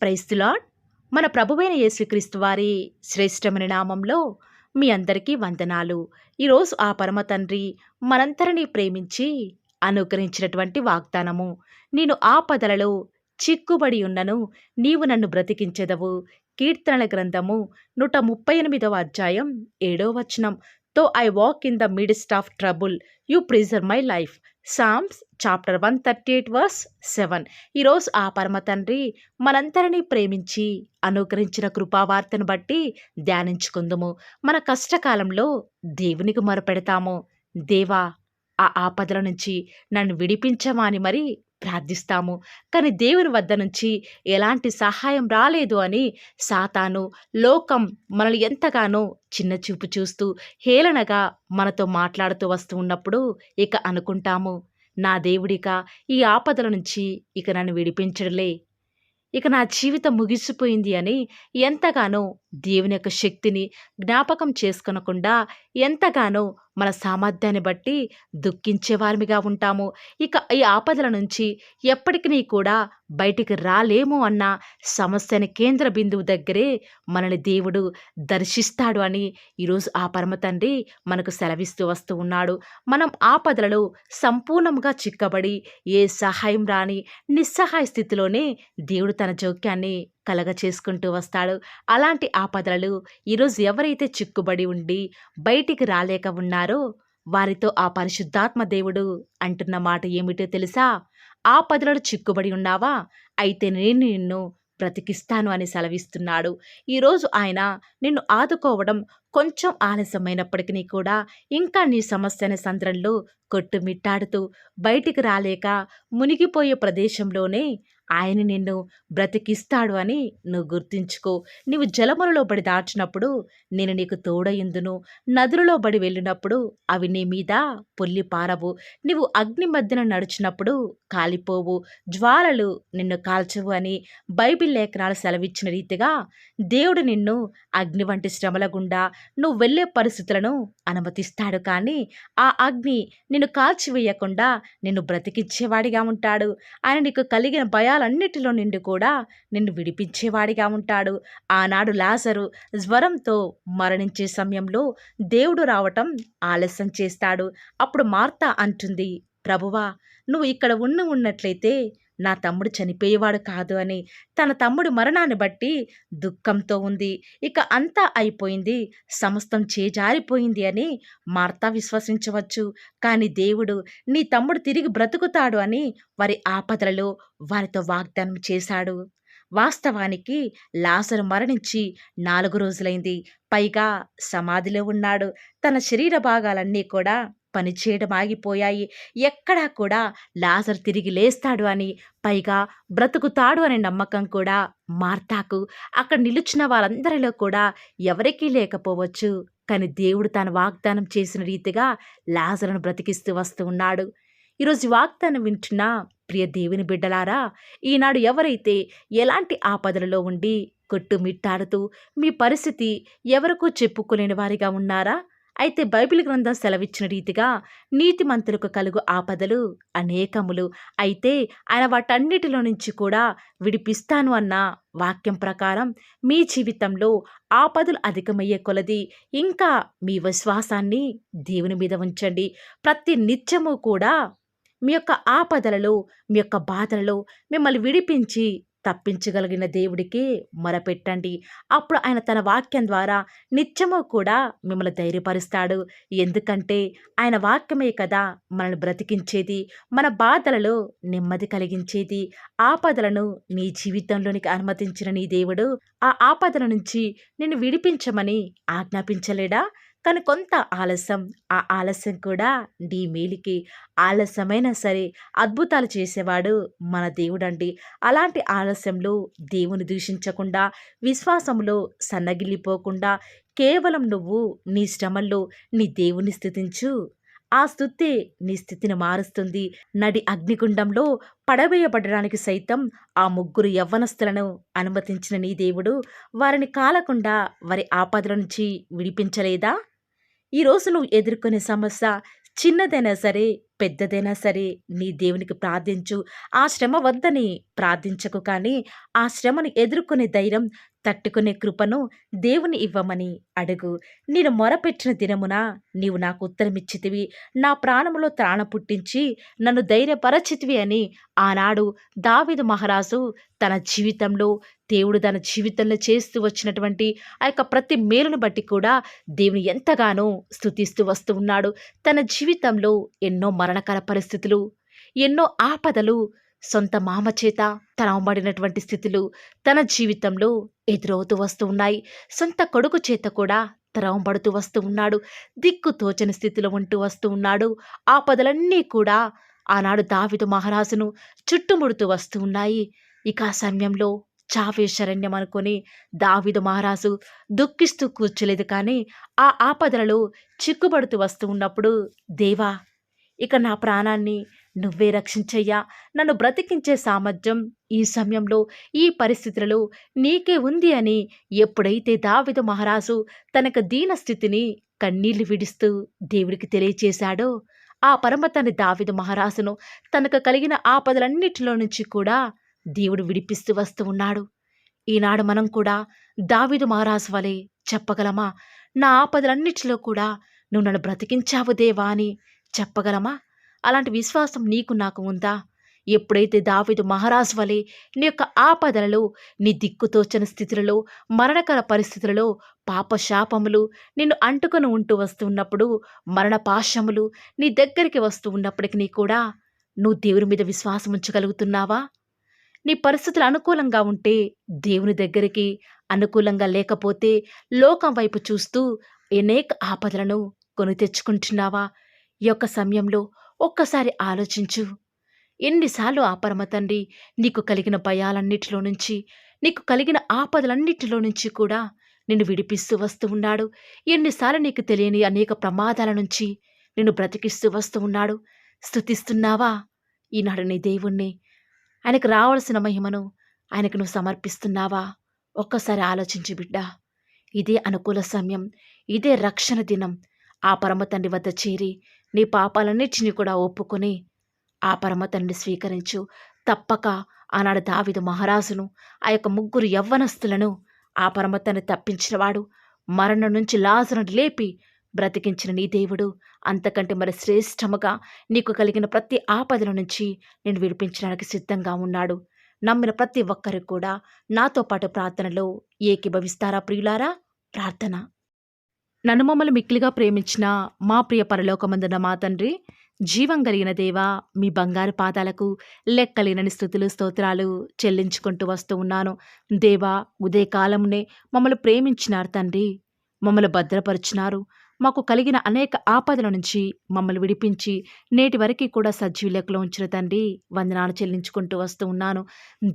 Praise the lord. మన ప్రభువైన యేసుక్రీస్తు వారి శ్రేష్టమైన నామంలో మీ అందరికీ వందనాలు. ఈరోజు ఆ పరమ తండ్రి మనందరినీ ప్రేమించి అనుగ్రహించినటువంటి వాగ్దానము, నేను ఆపదలలో చిక్కుబడి ఉన్నను, నీవు నన్ను బ్రతికించెదవు. కీర్తనల గ్రంథము 138వ అధ్యాయం 7వ వచనం. Though I walk in the midst of trouble, you preserve my life. Psalms chapter 138 verse 7. ఈరోజు ఆ పరమ తండ్రి మనందరినీ ప్రేమించి అనుగ్రహించిన కృపావార్తను బట్టి ధ్యానించుకుందుము. మన కష్టకాలంలో దేవునికి మొరపెడతాము. దేవా, ఆ ఆపదల నుంచి నన్ను విడిపించమా అని మరి ప్రార్థిస్తాము. కానీ దేవుని వద్ద నుంచి ఎలాంటి సహాయం రాలేదు అని సాతాను, లోకం మనల్ని ఎంతగానో చిన్న చూపు చూస్తూ హేళనగా మనతో మాట్లాడుతూ వస్తూ ఉన్నప్పుడు ఇక అనుకుంటాము, నా దేవుడిక ఈ ఆపదల నుంచి ఇక నన్ను విడిపించడులే, ఇక నా జీవితం ముగిసిపోయింది అని ఎంతగానో దేవుని యొక్క శక్తిని జ్ఞాపకం చేసుకొనకుండా ఎంతగానో మన సామర్థ్యాన్ని బట్టి దుఃఖించేవారిగా ఉంటాము. ఇక ఈ ఆపదల నుంచి ఎప్పటికీ కూడా బయటికి రాలేము అన్న సమస్యని కేంద్ర బిందువు దగ్గరే మనల్ని దేవుడు దర్శిస్తాడు అని ఈరోజు ఆ పరమ తండ్రి మనకు సెలవిస్తూ వస్తూ ఉన్నాడు. మనం ఆపదలలో సంపూర్ణంగా చిక్కబడి ఏ సహాయం రాని నిస్సహాయ స్థితిలోనే దేవుడు తన జోక్యాన్ని కలగ చేసుకుంటూ వస్తాడు. అలాంటి ఆపదలు ఈరోజు ఎవరైతే చిక్కుబడి ఉండి బయటికి రాలేక ఉన్నారో వారితో ఆ పరిశుద్ధాత్మ దేవుడు అంటున్న మాట ఏమిటో తెలుసా? ఆపదలలో చిక్కుబడి ఉన్నావా? అయితే నేను నిన్ను బ్రతికిస్తాను అని సెలవిస్తున్నాడు. ఈరోజు ఆయన నిన్ను ఆదుకోవడం కొంచెం ఆలస్యమైనప్పటికీ కూడా ఇంకా నీ సమస్యని సంద్రంలో కొట్టుమిట్టాడుతూ బయటికి రాలేక మునిగిపోయే ప్రదేశంలోనే ఆయన నిన్ను బ్రతికిస్తాడు అని నువ్వు గుర్తించుకో. నీవు జలములలో బడి దాచినప్పుడు నేను నీకు తోడయుందును, నదులలో బడి వెళ్ళినప్పుడు అవి నీ మీద పొల్లి పారవు, నీవు అగ్ని మధ్యన నడిచినప్పుడు కాలిపోవు, జ్వాలలు నిన్ను కాల్చవు అని బైబిల్ లేఖనాలు సెలవిచ్చిన రీతిగా దేవుడు నిన్ను అగ్ని వంటి శ్రమల గుండా నువ్వు వెళ్ళే పరిస్థితులను అనుమతిస్తాడు. కానీ ఆ అగ్ని నిన్ను కాల్చివేయకుండా నిన్ను బ్రతికించేవాడిగా ఉంటాడు. ఆయన నీకు కలిగిన భయాలన్నిటిలో నుండి కూడా నిన్ను విడిపించేవాడిగా ఉంటాడు. ఆనాడు లాజరు జ్వరంతో మరణించే సమయంలో దేవుడు రావటం ఆలస్యం చేస్తాడు. అప్పుడు మార్తా అంటుంది, ప్రభువా, నువ్వు ఇక్కడ ఉన్నట్లయితే నా తమ్ముడు చనిపోయేవాడు కాదు అని. తన తమ్ముడి మరణాన్ని బట్టి దుఃఖంతో ఉంది. ఇక అంతా అయిపోయింది, సమస్తం చేజారిపోయింది అని మార్తా విశ్వసించవచ్చు. కానీ దేవుడు నీ తమ్ముడు తిరిగి బ్రతుకుతాడు అని వారి ఆపదలలో వారితో వాగ్దానం చేశాడు. వాస్తవానికి లాజరు మరణించి 4 రోజులైంది. పైగా సమాధిలో ఉన్నాడు. తన శరీర భాగాలన్నీ కూడా పనిచేయడం ఆగిపోయాయి. ఎక్కడా కూడా లాజరు తిరిగి లేస్తాడు అని, పైగా బ్రతుకుతాడు అనే నమ్మకం కూడా మార్తాకు, అక్కడ నిలుచున్న వారందరిలో కూడా ఎవరికీ లేకపోవచ్చు. కానీ దేవుడు తన వాగ్దానం చేసిన రీతిగా లాజరును బ్రతికిస్తూ వస్తూ ఉన్నాడు. ఈరోజు వాగ్దానం వింటున్న ప్రియ దేవుని బిడ్డలారా, ఈనాడు ఎవరైతే ఎలాంటి ఆపదలలో ఉండి కొట్టుమిట్టాడుతూ మీ పరిస్థితి ఎవరికూ చెప్పుకోలేని వారిగా ఉన్నారా? అయితే బైబిల్ గ్రంథం సెలవిచ్చిన రీతిగా నీతిమంతులకు కలుగు ఆపదలు అనేకములు, అయితే ఆయన వాటన్నిటిలో నుంచి కూడా విడిపిస్తాను అన్న వాక్యం ప్రకారం మీ జీవితంలో ఆపదలు అధికమయ్యే కొలది ఇంకా మీ విశ్వాసాన్ని దేవుని మీద ఉంచండి. ప్రతి నిత్యము కూడా మీ యొక్క ఆపదలలో, మీ యొక్క బాధలలో మిమ్మల్ని విడిపించి తప్పించగలిగిన దేవుడికి మొరపెట్టండి. అప్పుడు ఆయన తన వాక్యం ద్వారా నిత్యము కూడా మిమ్మల్ని ధైర్యపరుస్తాడు. ఎందుకంటే ఆయన వాక్యమే కదా మనల్ని బ్రతికించేది, మన బాధలలో నెమ్మది కలిగించేది. ఆపదలను నీ జీవితంలోనికి అనుమతించిన నీ దేవుడు ఆ ఆపదల నుంచి నిన్ను విడిపించమని ఆజ్ఞాపించలేడా? కానీ కొంత ఆలస్యం, ఆ ఆలస్యం కూడా నీ మేలుకి. ఆలస్యమైనా సరే అద్భుతాలు చేసేవాడు మన దేవుడండి. అలాంటి ఆలస్యంలో దేవుని దూషించకుండా, విశ్వాసంలో సన్నగిల్లిపోకుండా కేవలం నువ్వు నీ శ్రమల్లో నీ దేవుని స్తుతించు. ఆ స్తుతే నీ స్థితిని మారుస్తుంది. నడి అగ్నిగుండంలో పడవేయబడడానికి సైతం ఆ 3 యవ్వనస్తులను అనుమతించిన నీ దేవుడు వారిని కాలకుండా వారి ఆపదల నుంచి విడిపించలేదా? ఈరోజు నువ్వు ఎదుర్కొనే సమస్య చిన్నదైనా సరే పెద్దదైనా సరే నీ దేవునికి ప్రార్థించు. ఆ శ్రమ వద్దని ప్రార్థించకు కానీ, ఆ శ్రమను ఎదుర్కొనే ధైర్యం, తట్టుకునే కృపను దేవుని ఇవ్వమని అడుగు. నేను మొరపెట్టిన దినమున నీవు నాకు ఉత్తరమిచ్చితివి. నా ప్రాణములో త్రాణ పుట్టించి నన్ను ధైర్యపరచితివి అని ఆనాడు దావీదు మహారాజు తన జీవితంలో, దేవుడు తన జీవితంలో చేస్తూ వచ్చినటువంటి ఆ యొక్క ప్రతి మేలును బట్టి కూడా దేవుని ఎంతగానో స్తుతిస్తూ వస్తూ ఉన్నాడు. తన జీవితంలో ఎన్నో మరణకర పరిస్థితులు, ఎన్నో ఆపదలు, సొంత మామ చేత తరమబడినటువంటి స్థితులు తన జీవితంలో ఎదురవుతూ వస్తూ ఉన్నాయి. సొంత కొడుకు చేత కూడా తరమబడుతూ వస్తూ ఉన్నాడు. దిక్కు తోచని స్థితిలో ఉంటూ వస్తూ ఉన్నాడు. ఆపదలన్నీ కూడా ఆనాడు దావీదు మహారాజును చుట్టుముడుతూ వస్తూ ఉన్నాయి. ఇక ఆ సమయంలో చావే శరణ్యం అనుకొని దావీదు మహారాజు దుఃఖిస్తూ కూర్చోలేదు కానీ, ఆ ఆపదలలో చిక్కుబడుతూ వస్తూ ఉన్నప్పుడు, దేవా, ఇక నా ప్రాణాన్ని నువ్వే రక్షించయ్యా. నన్ను బ్రతికించే సామర్థ్యం ఈ సమయంలో, ఈ పరిస్థితులలో నీకే ఉంది అని ఎప్పుడైతే దావీదు మహారాజు తనకు దీన స్థితిని కన్నీళ్లు విడుస్తూ దేవుడికి తెలియచేశాడో, ఆ పరమతండ్రి దావీదు మహారాజును తనకు కలిగిన ఆపదలన్నిటిలో నుంచి కూడా దేవుడు విడిపిస్తూ వస్తూ ఉన్నాడు. ఈనాడు మనం కూడా దావీదు మహారాజు వలె చెప్పగలమా? నా ఆపదలన్నిటిలో కూడా నువ్వు నన్ను బ్రతికించావు దేవా అని చెప్పగలమా? అలాంటి విశ్వాసం నీకు నాకు ఉందా? ఎప్పుడైతే దావీదు మహారాజు వలె నీ యొక్క ఆపదలలో, నీ దిక్కుతోచని స్థితులలో, మరణకర పరిస్థితులలో, పాప శాపములు నిన్ను అంటుకొని ఉంటూ వస్తూ ఉన్నప్పుడు, మరణ పాశములు నీ దగ్గరికి వస్తూ ఉన్నప్పటికీ కూడా నువ్వు దేవుని మీద విశ్వాసం ఉంచగలుగుతున్నావా? నీ పరిస్థితులు అనుకూలంగా ఉంటే దేవుని దగ్గరికి, అనుకూలంగా లేకపోతే లోకం వైపు చూస్తూ అనేక ఆపదలను కొని తెచ్చుకుంటున్నావా? ఈ యొక్క సమయంలో ఒక్కసారి ఆలోచించు. ఎన్నిసార్లు ఆ పరమ తండ్రి నీకు కలిగిన భయాలన్నిటిలో నుంచి, నీకు కలిగిన ఆపదలన్నిటిలో నుంచి కూడా నిన్ను విడిపిస్తూ వస్తూ ఉన్నాడు. ఎన్నిసార్లు నీకు తెలియని అనేక ప్రమాదాల నుంచి నిన్ను బ్రతికిస్తూ వస్తూ ఉన్నాడు. స్తుతిస్తున్నావా ఈనాడు నీ దేవుణ్ణి? ఆయనకు రావాల్సిన మహిమను ఆయనకు నువ్వు సమర్పిస్తున్నావా? ఒక్కసారి ఆలోచించు బిడ్డా. ఇదే అనుకూల సమయం, ఇదే రక్షణ దినం. ఆ పరమ తండ్రి వద్ద చేరి నీ పాపాలన్నిటిని కూడా ఒప్పుకొని ఆ పరమ తండ్రిని స్వీకరించు. తప్పక ఆనాడు దావీదు మహారాజును, ఆ యొక్క ముగ్గురు యవ్వనస్తులను ఆ పరమ తండ్రి తప్పించినవాడు. మరణం నుంచి లాజరును లేపి బ్రతికించిన నీ దేవుడు అంతకంటే మరి శ్రేష్టముగా నీకు కలిగిన ప్రతి ఆపదల నుంచి నేను విడిపించడానికి సిద్ధంగా ఉన్నాడు. నమ్మిన ప్రతి ఒక్కరు కూడా నాతో పాటు ప్రార్థనలో ఏకీభవిస్తారా ప్రియులారా? ప్రార్థన. నన్ను మమ్మల్ని మిక్కిలిగా ప్రేమించిన మా ప్రియ పరలోకమందున మా తండ్రి, జీవం కలిగిన దేవా, మీ బంగారు పాదాలకు లెక్కలేనని స్తుతులు స్తోత్రాలు చెల్లించుకుంటూ వస్తూ ఉన్నాను. దేవా, ఉదయకాలమునే మమ్మల్ని ప్రేమించినారు తండ్రి, మమ్మల్ని భద్రపరిచినారు. మాకు కలిగిన అనేక ఆపదల నుంచి మమ్మల్ని విడిపించి నేటి వరకు కూడా సజీవ లెక్కలో ఉంచిన తండ్రి, వందనాలు చెల్లించుకుంటూ వస్తూ ఉన్నాను.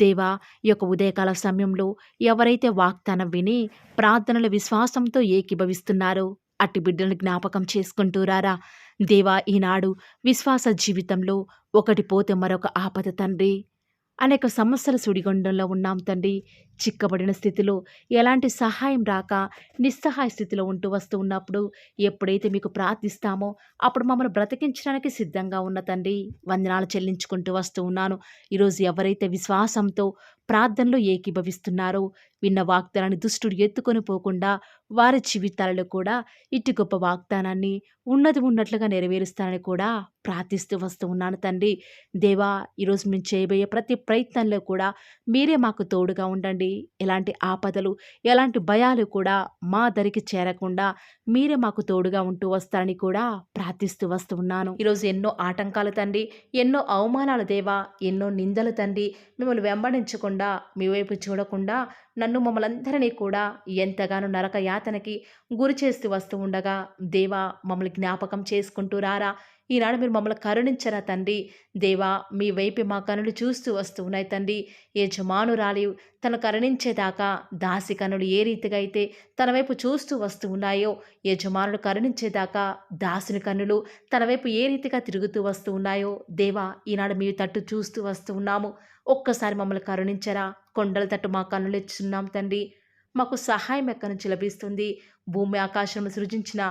దేవా, ఈ యొక్క ఉదయకాల సమయంలో ఎవరైతే వాగ్దానం విని ప్రార్థనల విశ్వాసంతో ఏకీభవిస్తున్నారో అట్టి బిడ్డలను జ్ఞాపకం చేసుకుంటూ రారా. దేవా, ఈనాడు విశ్వాస జీవితంలో ఒకటి పోతే మరొక ఆపద తండ్రి. అనేక సమస్యల సుడిగుండంలో ఉన్నాం తండ్రి. చిక్కబడిన స్థితిలో ఎలాంటి సహాయం రాక నిస్సహాయ స్థితిలో ఉంటూ వస్తూ ఉన్నప్పుడు ఎప్పుడైతే మీకు ప్రార్థిస్తామో అప్పుడు మమ్మల్ని బ్రతికించడానికి సిద్ధంగా ఉన్న తండ్రి, వందనాలు చెల్లించుకుంటూ వస్తూ ఉన్నాను. ఈరోజు ఎవరైతే విశ్వాసంతో ప్రార్థనలో ఏకీభవిస్తున్నారో, విన్న వాగ్దానాన్ని దుష్టుడు ఎత్తుకొని పోకుండా వారి జీవితాలలో కూడా ఇటు గొప్ప వాగ్దానాన్ని ఉన్నది ఉన్నట్లుగా నెరవేరుస్తానని కూడా ప్రార్థిస్తూ వస్తూ ఉన్నాను తండ్రి. దేవా, ఈరోజు మేము చేయబోయే ప్రతి ప్రయత్నంలో కూడా మీరే మాకు తోడుగా ఉండండి. ఎలాంటి ఆపదలు, ఎలాంటి భయాలు కూడా మా దరికి చేరకుండా మీరే మాకు తోడుగా ఉంటూ వస్తారని కూడా ప్రార్థిస్తూ వస్తూ ఉన్నాను. ఈరోజు ఎన్నో ఆటంకాలు తండ్రి, ఎన్నో అవమానాలు దేవా, ఎన్నో నిందలు తండ్రి, మిమ్మల్ని వెంబడించకుండా, మీ వైపు చూడకుండా నన్ను మమ్మల్ందరినీ కూడా ఎంతగానో నరక యాతనకి గురి చేస్తూ వస్తూ ఉండగా, దేవా, మమ్మల్ని జ్ఞాపకం చేసుకుంటూ రారా. ఈనాడు మీరు మమ్మల్ని కరుణించరా తండ్రి. దేవా, మీ వైపు మా కనులు చూస్తూ వస్తూ ఉన్నాయి తండ్రి. యజమానురాలి తను కరుణించేదాకా దాసి కనులు ఏ రీతిగా అయితే తన వైపు చూస్తూ వస్తూ ఉన్నాయో, యజమానుడు కరుణించేదాకా దాసుని కన్నులు తన వైపు ఏ రీతిగా తిరుగుతూ వస్తూ ఉన్నాయో, దేవా, ఈనాడు మీ తట్టు చూస్తూ వస్తూ ఉన్నాము. ఒక్కసారి మమ్మల్ని కరుణించరా. కొండల తట్టు మా కన్నులు ఎత్తుచున్నాం తండ్రి. మాకు సహాయం ఎక్కడి నుంచి లభిస్తుంది? భూమి ఆకాశం సృజించిన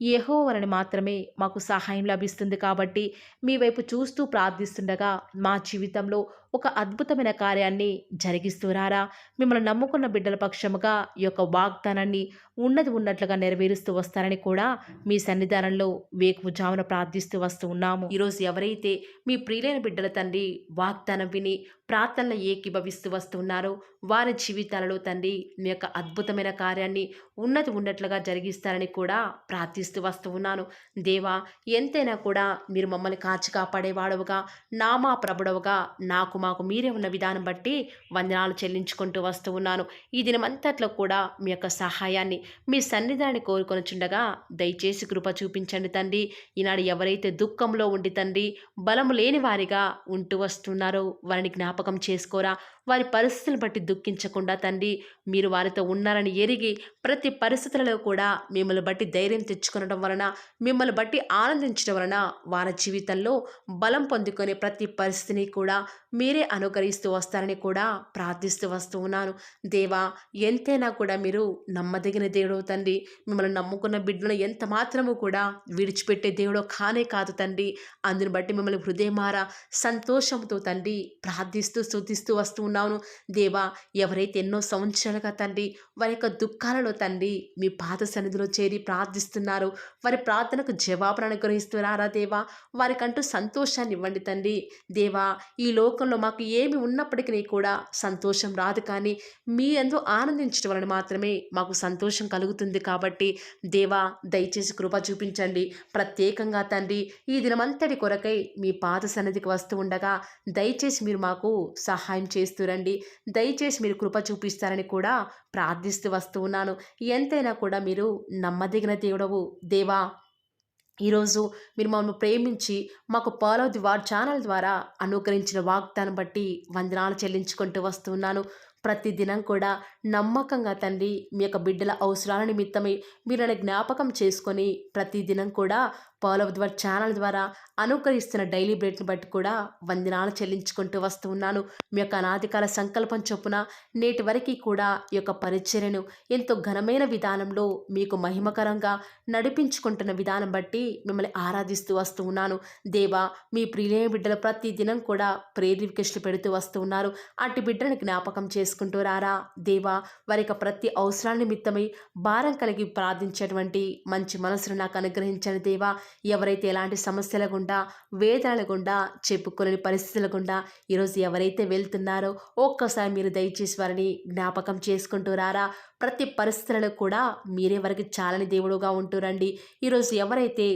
యెహోవాని మాత్రమే మాకు సహాయం లభిస్తుంది కాబట్టి మీ వైపు చూస్తూ ప్రార్థిస్తుండగా మా జీవితంలో ఒక అద్భుతమైన కార్యాన్ని జరిగిస్తూరారా. మిమ్మల్ని నమ్ముకున్న బిడ్డల పక్షముగా ఈ యొక్క వాగ్దానాన్ని ఉన్నది ఉన్నట్లుగా నెరవేరుస్తూ వస్తారని కూడా మీ సన్నిధానంలో వేకువజామున ప్రార్థిస్తూ వస్తూ ఉన్నాము. ఈరోజు ఎవరైతే మీ ప్రియులైన బిడ్డల తండ్రి వాగ్దానం విని ప్రార్థనలు ఏకీభవిస్తూ వస్తున్నారో వారి జీవితాలలో తండ్రి మీ యొక్క అద్భుతమైన కార్యాన్ని ఉన్నది ఉన్నట్లుగా జరిగిస్తారని కూడా ప్రార్థిస్తూ వస్తూ ఉన్నాను. దేవా, ఎంతైనా కూడా మీరు మమ్మల్ని కాచి కాపాడేవాడవుగా, నామా ప్రభుడవుగా నాకు మాకు మీరే ఉన్న విధానం బట్టి వందనాలు చెల్లించుకుంటూ వస్తూ ఉన్నాను. ఈ దినమంతట్లో కూడా మీ యొక్క సహాయాన్ని మీ సన్నిధాన్ని కోరుకొనుచుండగా దయచేసి కృప చూపించండి తండ్రి. ఈనాడు ఎవరైతే దుఃఖంలో ఉండి తండ్రి బలము లేని వారిగా ఉంటూ వస్తున్నారో వారిని జ్ఞాపకం చేసుకోరా. వారి పరిస్థితులను బట్టి దుఃఖించకుండా తండ్రి మీరు వారితో ఉన్నారని ఎరిగి ప్రతి పరిస్థితులలో కూడా మిమ్మల్ని బట్టి ధైర్యం తెచ్చుకొనడం వలన, మిమ్మల్ని బట్టి ఆనందించడం వలన వారి జీవితంలో బలం పొందుకునే ప్రతి పరిస్థితిని కూడా మీరే అనుకరిస్తూ వస్తారని కూడా ప్రార్థిస్తూ వస్తూ ఉన్నాను. దేవా, ఎంతైనా కూడా మీరు నమ్మదగిన దేవుడు తండ్రి. మిమ్మల్ని నమ్ముకున్న బిడ్డలను ఎంత మాత్రము కూడా విడిచిపెట్టే దేవుడో కానే కాదు తండ్రి. అందుని బట్టి మిమ్మల్ని హృదయమారా సంతోషంతో తండ్రి ప్రార్థిస్తూ స్తుతిస్తూ వస్తూ ఉన్నాను. దేవా, ఎవరైతే ఎన్నో సంవత్సరాలుగా తండ్రి వారి యొక్క దుఃఖాలలో తండ్రి మీ పాద సన్నిధిలో చేరి ప్రార్థిస్తున్నారు, వారి ప్రార్థనకు జవాబును అనుగ్రహిస్తున్నారా దేవా. వారికంటూ సంతోషాన్ని ఇవ్వండి తండ్రి. దేవా, ఈ లోకంలో మాకు ఏమి ఉన్నప్పటికీ కూడా సంతోషం రాదు, కానీ మీ యందు ఆనందించడం వలన మాత్రమే మాకు సంతోషం కలుగుతుంది. కాబట్టి దేవా, దయచేసి కృప చూపించండి. ప్రత్యేకంగా తండ్రి ఈ దినమంతటి కొరకై మీ పాద సన్నిధికి వస్తూ ఉండగా దయచేసి మీరు మాకు సహాయం చేస్తురండి. దయచేసి మీరు కృప చూపిస్తారని కూడా ప్రార్థిస్తూ వస్తూ ఉన్నాను. ఎంతైనా కూడా మీరు నమ్మదగిన దేవుడవు దేవా. ఈరోజు మీరు మమ్మల్ని ప్రేమించి మాకు పాలవ ఛానల్ ద్వారా అనుగ్రహించిన వాగ్దానం బట్టి వందనాలు చెల్లించుకుంటూ వస్తున్నాను. ప్రతి దినం కూడా నమ్మకంగా తండ్రి మీ యొక్క బిడ్డల అవసరాల నిమిత్తమై మీరు నన్ను జ్ఞాపకం చేసుకొని ప్రతి దినం కూడా పాలవ ఛానల్ ద్వారా అనుకరిస్తున్న డైలీ బ్రెడ్ని బట్టి కూడా వందనాలు చెల్లించుకుంటూ వస్తూ ఉన్నాను. మీ యొక్క అనాదికాల సంకల్పం చొప్పున నేటి వరకు కూడా ఈ యొక్క పరిచర్యను ఎంతో ఘనమైన విధానంలో మీకు మహిమకరంగా నడిపించుకుంటున్న విధానం బట్టి మిమ్మల్ని ఆరాధిస్తూ వస్తూ ఉన్నాను. దేవా, మీ ప్రియులైన బిడ్డలు ప్రతి దినం కూడా ప్రేయర్ రిక్వెస్ట్లు పెడుతూ వస్తూ ఉన్నారు. అట్టి బిడ్డలను జ్ఞాపకం చేసుకుంటూ రారా దేవా. వారి యొక్క ప్రతి అవసరాల నిమిత్తమై భారం కలిగి ప్రార్థించేటువంటి మంచి మనసును నాకు అనుగ్రహించండి దేవా. ఎవరైతే ఎలాంటి సమస్యల గుండా, వేదనల గుండా, చెప్పుకోలేని పరిస్థితుల గుండా ఈరోజు ఎవరైతే వెళ్తున్నారో ఒక్కసారి మీరు దయచేసి వారిని జ్ఞాపకం చేసుకుంటూ రారా. ప్రతి పరిస్థితులలో కూడా మీరే వారికి చాలని దేవుడుగా ఉంటూరండి. ఈరోజు ఎవరైతే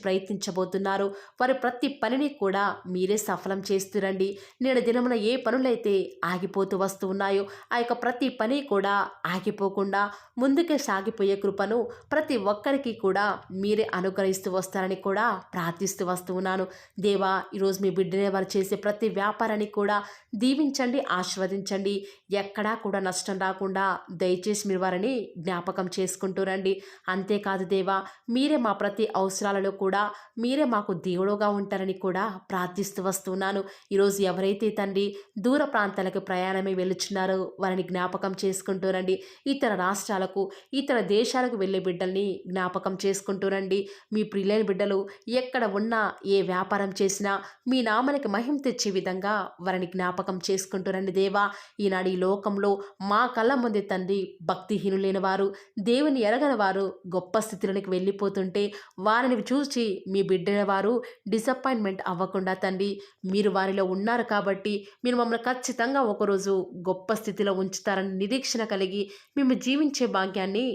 ప్రయత్నించబోతున్నారో వారి ప్రతి పనిని కూడా మీరే సఫలం చేస్తురండి. నేడు దినమున ఏ పనులైతే ఆగిపోతూ వస్తూ ఉన్నాయో ఆ యొక్క ప్రతి పని కూడా ఆగిపోకుండా ముందుకే సాగిపోయే కృపను ప్రతి ఒక్కరికి కూడా మీరే అనుగ్రహిస్తూ వస్తారని కూడా ప్రార్థిస్తూ వస్తూ ఉన్నాను. దేవా, ఈరోజు మీ బిడ్డనే వారు చేసే ప్రతి వ్యాపారాన్ని కూడా దీవించండి, ఆశీర్వదించండి. ఎక్కడా కూడా నష్టం రాకుండా దయచేసి మీరు వారిని జ్ఞాపకం చేసుకుంటూ రండి. అంతేకాదు దేవా, మీరే మా ప్రతి అవసరాలలో కూడా మీరే మాకు దేవుడుగా ఉంటారని కూడా ప్రార్థిస్తూ వస్తున్నాను. ఈరోజు ఎవరైతే తండ్రి దూర ప్రాంతాలకు ప్రయాణమై వెళ్ళుచున్నారో వారిని జ్ఞాపకం చేసుకుంటూ రండి. ఇతర రాష్ట్రాలకు, ఇతర దేశాలకు వెళ్ళే బిడ్డల్ని జ్ఞాపకం చేసుకుంటూ రండి. మీ ప్రియులైన బిడ్డలు ఎక్కడ ఉన్నా, ఏ వ్యాపారం చేసినా మీ నామానికి మహిమ తెచ్చే విధంగా వారిని జ్ఞాపకం చేసుకుంటూ రండి దేవా. ఈనాడు ఈ లోకంలో మా కళ్ళ ముందే తండ్రి భక్తిహీనులైన వారు, దేవుని ఎరగని వారు గొప్ప స్థితిలోనికి వెళ్ళిపోతుంటే వారిని చూసి మీ బిడ్డల వారు డిసప్పాయింట్మెంట్ అవ్వకుండా తండ్రి మీరు వారిలో ఉన్నారు కాబట్టి మీరు మమ్మల్ని ఖచ్చితంగా ఒకరోజు గొప్ప స్థితిలో ఉంచుతారని నిరీక్షణ కలిగి మేము జీవించే భాగ్యాన్ని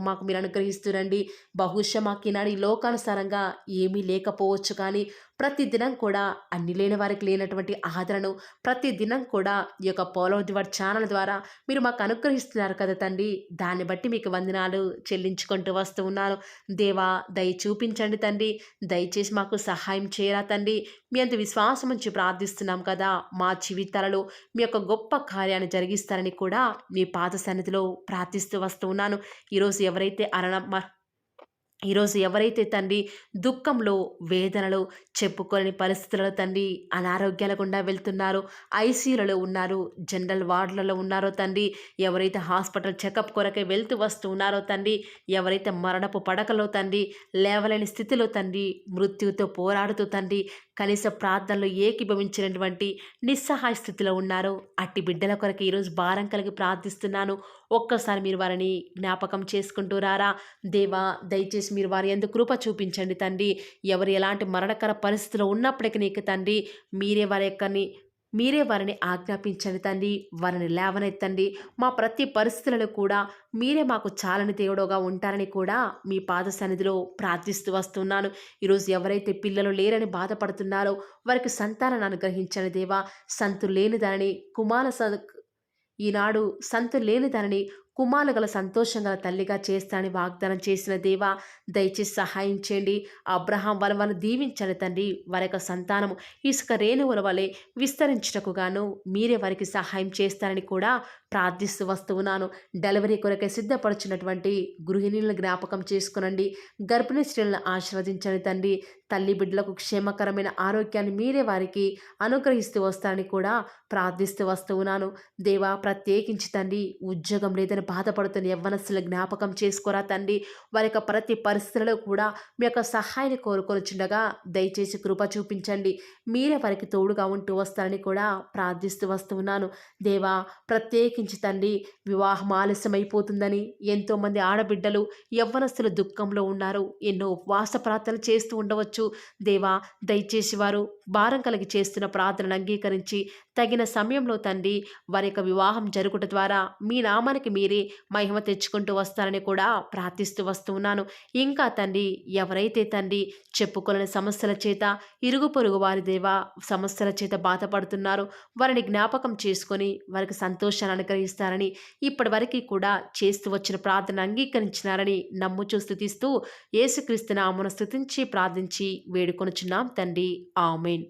మాకు మీరు అనుగ్రహిస్తురండి. బహుశా మాకు ఈనాడు ఈ లోకానుసారంగా ఏమీ లేకపోవచ్చు, కానీ ప్రతి దినం కూడా అన్ని లేని వారికి లేనటువంటి ఆదరణను ప్రతి దినం కూడా ఈ యొక్క పాలవ ఛానల్ ద్వారా మీరు మాకు అనుగ్రహిస్తున్నారు కదా తండ్రి. దాన్ని బట్టి మీకు వందనాలు చెల్లించుకుంటూ వస్తూ ఉన్నాను. దేవా, దయ చూపించండి తండ్రి. దయచేసి మాకు సహాయం చేయరా తండ్రి. మీ అంత విశ్వాసం ఉంచి ప్రార్థిస్తున్నాం కదా. మా జీవితాలలో మీ యొక్క గొప్ప కార్యాన్ని జరిగిస్తారని కూడా మీ పాద సన్నిధిలో ప్రార్థిస్తూ వస్తూ ఉన్నాను. ఈరోజు ఎవరైతే ఈరోజు ఎవరైతే తండ్రి దుఃఖంలో, వేదనలో, చెప్పుకోలేని పరిస్థితులలో తండ్రి అనారోగ్యాల గుండా వెళ్తున్నారో, ఐసీయూలలో ఉన్నారు, జనరల్ వార్డులలో ఉన్నారో తండ్రి, ఎవరైతే హాస్పిటల్ చెకప్ కొరకై వెళ్తూ వస్తూ ఉన్నారో తండ్రి, ఎవరైతే మరణపు పడకలో తండ్రి లేవలేని స్థితిలో తండ్రి మృత్యువుతో పోరాడుతూ తండ్రి కనీస ప్రార్థనలు ఏకీభవించినటువంటి నిస్సహాయ స్థితిలో ఉన్నారో అట్టి బిడ్డల కొరకు ఈరోజు భారం కలిగి ప్రార్థిస్తున్నాను. ఒక్కసారి మీరు వారిని జ్ఞాపకం చేసుకుంటూ రారా దేవా, దయచేసి మీరు వారి యందు కృప చూపించండి తండ్రి. ఎవరు ఎలాంటి మరణకర పరిస్థితిలో ఉన్నప్పటికీ నీకు తండ్రి మీరే వారిని ఆజ్ఞాపించండి తండ్రి. వారిని లేవనెత్తండి. మా ప్రతి పరిస్థితులలో కూడా మీరే మాకు చాలని దేవుడుగా ఉంటారని కూడా మీ పాద సన్నిధిలో ప్రార్థిస్తూ వస్తున్నాను. ఈరోజు ఎవరైతే పిల్లలు లేరని బాధపడుతున్నారో వారికి సంతానాన్ని అనుగ్రహించండి దేవా. సంతు లేని దానిని ఈనాడు సంతు లేని దానిని కుమారులు గల సంతోషం గల తల్లిగా చేస్తానని వాగ్దానం చేసిన దేవా, దయచేసి సహాయం చేయండి. అబ్రహాం వలన దీవించండి తండ్రి. వారి యొక్క సంతానము ఇసుక రేణువుల వలె విస్తరించుటకు గాను మీరే వారికి సహాయం చేస్తారని కూడా ప్రార్థిస్తూ వస్తూ ఉన్నాను. డెలివరీ కొరకై సిద్ధపడుచున్నటువంటి గృహిణులను జ్ఞాపకం చేసుకునండి. గర్భిణీ స్త్రీలను ఆశీర్వదించండి తండ్రి. తల్లి బిడ్డలకు క్షేమకరమైన ఆరోగ్యాన్ని మీరే వారికి అనుగ్రహిస్తూ వస్తారని కూడా ప్రార్థిస్తూ వస్తూ ఉన్నాను. దేవా, ప్రత్యేకించి తండ్రి ఉద్యోగం లేదని బాధపడుతున్న యవ్వనస్తుల జ్ఞాపకం చేసుకోరా తండ్రి. వారి యొక్క ప్రతి పరిస్థితుల్లో కూడా మీ యొక్క సహాయాన్ని కోరుకొనిచుండగా దయచేసి కృప చూపించండి. మీరే వారికి తోడుగా ఉంటూ వస్తారని కూడా ప్రార్థిస్తూ వస్తూ ఉన్నాను. దేవా, ప్రత్యేకించి తండ్రి వివాహం ఆలస్యమైపోతుందని ఎంతోమంది ఆడబిడ్డలు యవ్వనస్తులు దుఃఖంలో ఉన్నారు. ఎన్నో ఉపవాస ప్రార్థనలు చేస్తూ ఉండవచ్చు. దేవా, దయచేసి వారు భారం కలిగి చేస్తున్న ప్రార్థనను అంగీకరించి తగిన సమయంలో తండ్రి వారి యొక్క వివాహం జరుగుట ద్వారా మీ నామానికి మీరే మహిమ తెచ్చుకుంటూ వస్తారని కూడా ప్రార్థిస్తూ వస్తూ ఉన్నాను. ఇంకా తండ్రి ఎవరైతే తండ్రి చెప్పుకోలేని సమస్యల చేత ఇరుగు పొరుగు వారి దేవా సమస్యల చేత బాధపడుతున్నారో వారిని జ్ఞాపకం చేసుకొని వారికి సంతోషాన్ని అనుగ్రహిస్తారని ఇప్పటి వరకు కూడా చేస్తూ వచ్చిన ప్రార్థన అంగీకరించినారని నమ్ముచూ స్తుతిస్తూ యేసుక్రీస్తు నామమున స్తుతించి ప్రార్థించి వేడుకొనుచున్నాం తండ్రి. ఆమేన్.